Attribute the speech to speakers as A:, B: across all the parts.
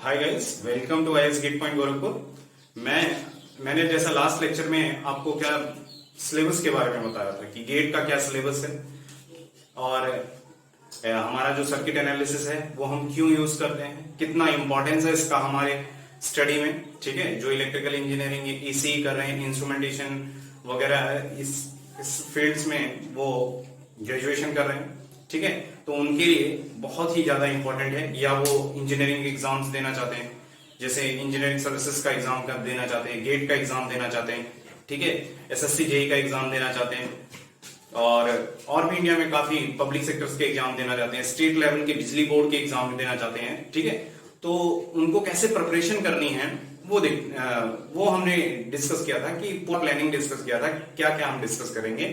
A: Hi guys, welcome to IAS Gate Point Gorakhpur. मैंने जैसा last lecture में आपको क्या सिलेबस के बारे में बताया था कि गेट का क्या सिलेबस है और हमारा जो सर्किट एनालिसिस है वो हम क्यों यूज करते हैं, कितना इंपॉर्टेंस है इसका हमारे स्टडी में। ठीक है, जो इलेक्ट्रिकल इंजीनियरिंग ईसी कर रहे हैं, इंस्ट्रूमेंटेशन वगैरह इस फील्ड्स में वो ग्रेजुएशन कर रहे हैं, ठीक है, तो उनके लिए बहुत ही ज्यादा इंपॉर्टेंट है। या वो इंजीनियरिंग एग्जाम्स देना चाहते हैं, जैसे इंजीनियरिंग सर्विसेज का एग्जाम देना चाहते हैं, गेट का एग्जाम देना चाहते हैं, ठीक है, एसएससी जेई का एग्जाम देना चाहते हैं, और भी इंडिया में काफी पब्लिक सेक्टर्स के एग्जाम देना चाहते हैं, स्टेट लेवल के बिजली बोर्ड के एग्जाम देना चाहते हैं, ठीक है। तो उनको कैसे प्रिपरेशन करनी है वो हमने डिस्कस किया था कि पूरा प्लानिंग डिस्कस किया था, क्या क्या हम डिस्कस करेंगे।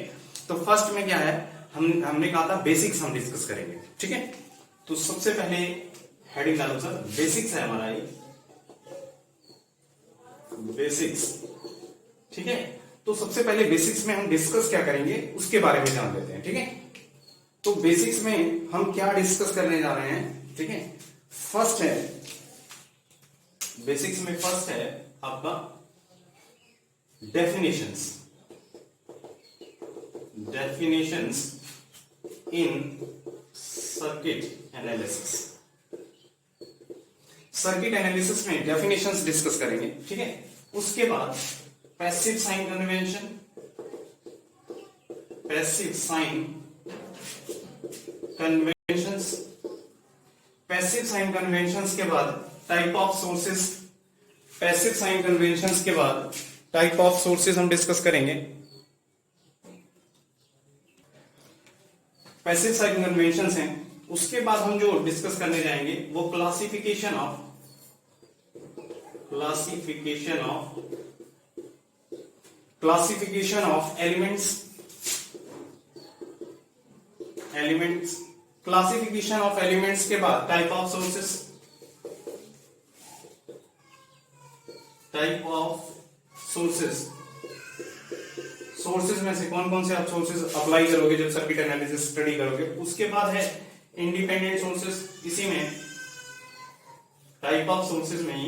A: तो फर्स्ट में क्या है, हमने कहा था बेसिक्स हम डिस्कस करेंगे, ठीक है। तो सबसे पहले हेडिंग डालो सर, बेसिक्स है हमारा ये, बेसिक्स, ठीक है। तो सबसे पहले बेसिक्स में हम डिस्कस क्या करेंगे उसके बारे में जान लेते हैं, ठीक है। तो बेसिक्स में हम क्या डिस्कस करने जा रहे हैं, ठीक है। फर्स्ट है बेसिक्स में, फर्स्ट है आपका definitions in circuit analysis. Circuit analysis में डेफिनेशंस डिस्कस करेंगे, ठीक है। उसके बाद passive sign convention, passive sign conventions, passive sign conventions के बाद type of sources, passive sign conventions के बाद टाइप ऑफ सोर्सेस हम डिस्कस करेंगे। पैसिव साइन कन्वेंशंस हैं। उसके बाद हम जो डिस्कस करने जाएंगे वो classification of elements, classification of elements के बाद टाइप ऑफ सोर्सेस, सोर्सेज में से कौन कौन से आप सोर्सेज अप्लाई करोगे जब सर्किट एनालिसिस स्टडी करोगे। उसके बाद है इंडिपेंडेंट सोर्सेज, इसी में टाइप ऑफ सोर्सेज में ही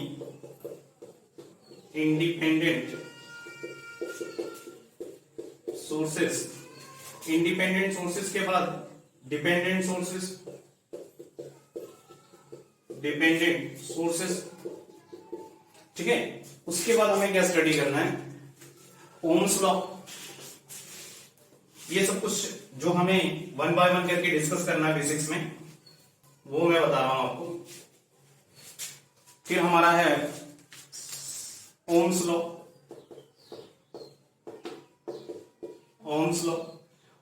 A: इंडिपेंडेंट सोर्सेज के बाद डिपेंडेंट सोर्सेज, ठीक है। उसके बाद हमें क्या स्टडी करना है, ओम्स लॉ। ये सब कुछ जो हमें वन बाय वन करके डिस्कस करना है बेसिक्स में, वो मैं बता रहा हूं आपको। फिर हमारा है ओम्स लॉ।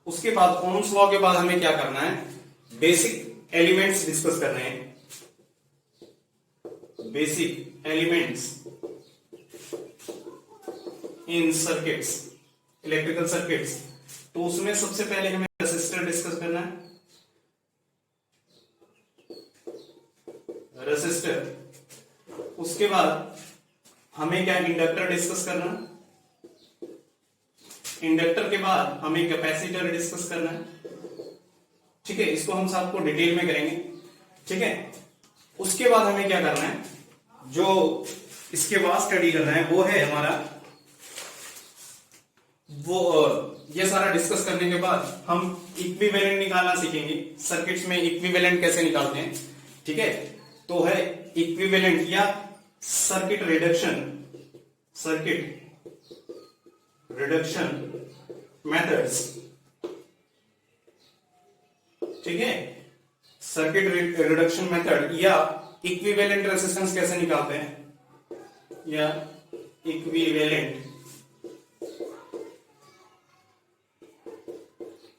A: उसके बाद ओम्स लॉ के बाद हमें क्या करना है, बेसिक एलिमेंट्स डिस्कस करने हैं, basic elements in circuits, electrical circuits. तो उसमें सबसे पहले हमें रेसिस्टर डिस्कस करना है, रेसिस्टर। उसके बाद हमें क्या, इंडक्टर डिस्कस करना है, इंडक्टर के बाद हमें कैपेसिटर डिस्कस करना है, ठीक है। इसको हम सबको डिटेल में करेंगे, ठीक है। उसके बाद हमें क्या करना है, जो इसके बाद स्टडी करना है वो है हमारा ये सारा डिस्कस करने के बाद हम इक्विवेलेंट निकालना सीखेंगे। सर्किट्स में इक्विवेलेंट कैसे निकालते हैं, ठीक है। तो है इक्विवेलेंट या सर्किट रिडक्शन मेथड्स, ठीक है। सर्किट रिडक्शन मेथड या इक्विवेलेंट रेजिस्टेंस कैसे निकालते हैं, या इक्विवेलेंट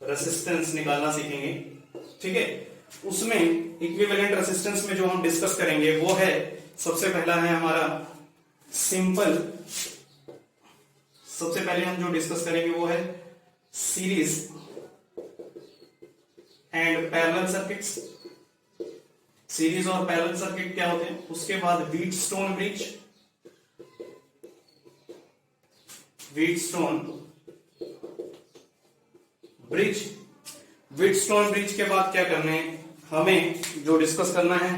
A: रेजिस्टेंस निकालना सीखेंगे, ठीक है। उसमें इक्विवेलेंट रेजिस्टेंस में जो हम डिस्कस करेंगे वो है, सबसे पहला है हमारा सिंपल, सबसे पहले हम जो डिस्कस करेंगे वो है series and parallel circuits. Series और पैरेलल सर्किट क्या होते हैं। उसके बाद व्हीटस्टोन ब्रिज के बाद क्या करना है, हमें जो डिस्कस करना है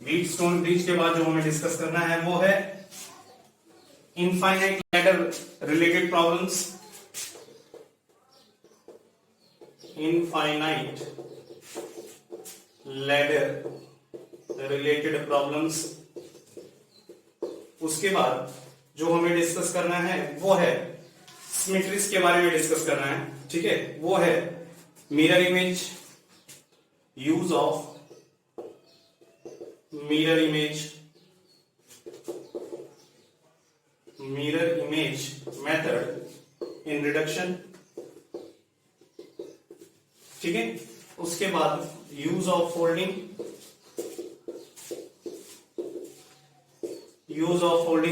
A: व्हीटस्टोन ब्रिज के बाद जो हमें डिस्कस करना है वो है infinite ladder related problems. Infinite ladder related problems. उसके बाद जो हमें डिस्कस करना है वो है सिमेट्रीज के बारे में डिस्कस करना है, ठीक है। वो है mirror image, use of mirror image method in reduction, ठीक है। उसके बाद यूज ऑफ फोल्डिंग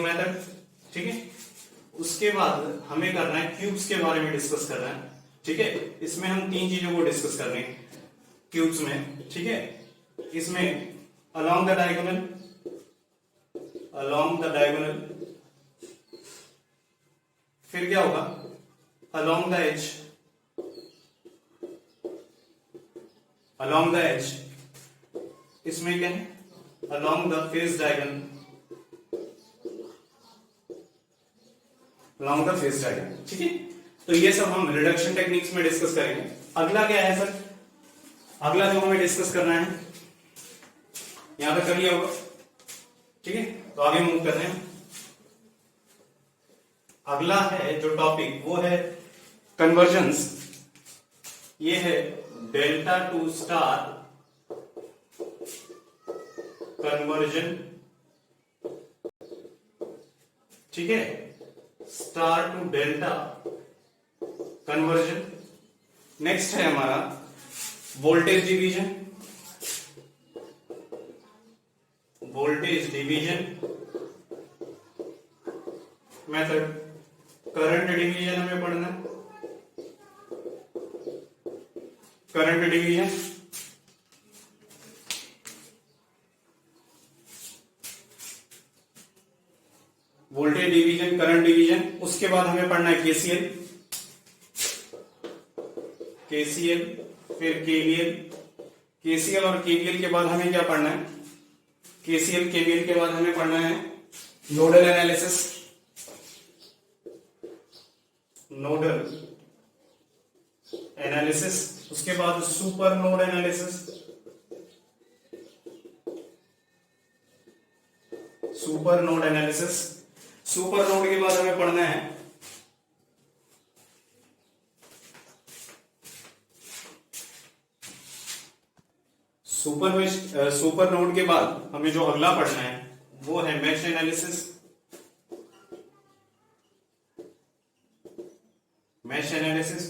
A: मेथड, ठीक है। उसके बाद हमें करना है क्यूब्स के बारे में डिस्कस करना है, ठीक है। इसमें हम तीन चीजों को डिस्कस करने हैं क्यूब्स में, ठीक है। इसमें along the diagonal, फिर क्या होगा along the edge, इसमें क्या है along the face diagonal, ठीक है। तो ये सब हम रिडक्शन टेक्निक्स में डिस्कस करेंगे। अगला क्या है सर? अगला जो हमें डिस्कस करना है यहां तक कर लिया होगा, ठीक है। तो आगे मूव करते हैं। अगला है जो टॉपिक वो है कन्वर्जन्स। ये है डेल्टा टू स्टार कन्वर्जन, ठीक है। Star to delta conversion. Next है हमारा voltage division, method. Current division हमें पढ़ना है, current division. Voltage division, current division. उसके बाद हमें पढ़ना है केसीएल, फिर केवीएल। केसीएल और केवीएल के बाद हमें क्या पढ़ना है? केसीएल केवीएल के बाद हमें पढ़ना है नोडल एनालिसिस, उसके बाद super node analysis, super node के बाद हमें पढ़ना है सुपर नोड के बाद हमें जो अगला पढ़ना है वो है मैश एनालिसिस,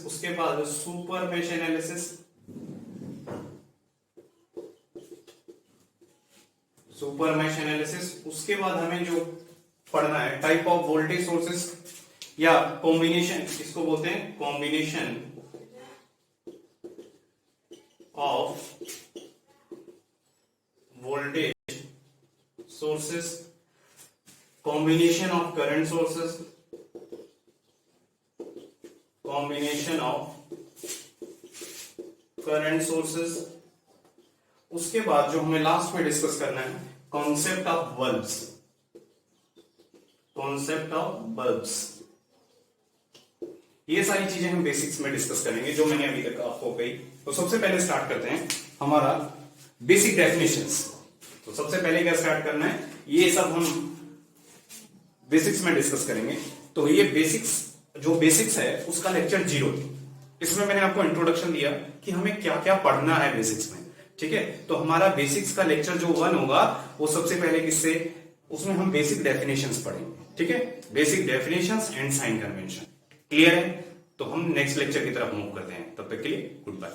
A: उसके बाद सुपर मैश एनालिसिस, उसके बाद हमें जो पढ़ना है टाइप ऑफ वोल्टेज सोर्सेस या कॉम्बिनेशन, इसको बोलते हैं combination of voltage sources, combination of current sources, उसके बाद जो हमें लास्ट में डिस्कस करना है कॉन्सेप्ट ऑफ बल्ब्स। ये सारी चीजें हम बेसिक्स में डिस्कस करेंगे जो मैंने अभी तक आपको कही। तो सबसे पहले स्टार्ट करते हैं हमारा बेसिक डेफिनेशंस। तो सबसे पहले क्या स्टार्ट करना है, ये सब हम बेसिक्स में डिस्कस करेंगे। तो ये बेसिक्स है उसका लेक्चर 0 थी। इसमें मैंने आपको इंट्रोडक्शन दिया कि हमें क्या क्या पढ़ना है बेसिक्स में, ठीक है। तो हमारा बेसिक्स का लेक्चर जो 1 होगा वो सबसे पहले किससे, उसमें हम बेसिक डेफिनेशंस पढ़ेंगे, ठीक है। Basic definitions and sign convention. Clear है? तो हम नेक्स्ट लेक्चर की तरफ मूव करते हैं। तब तक के लिए गुड बाय।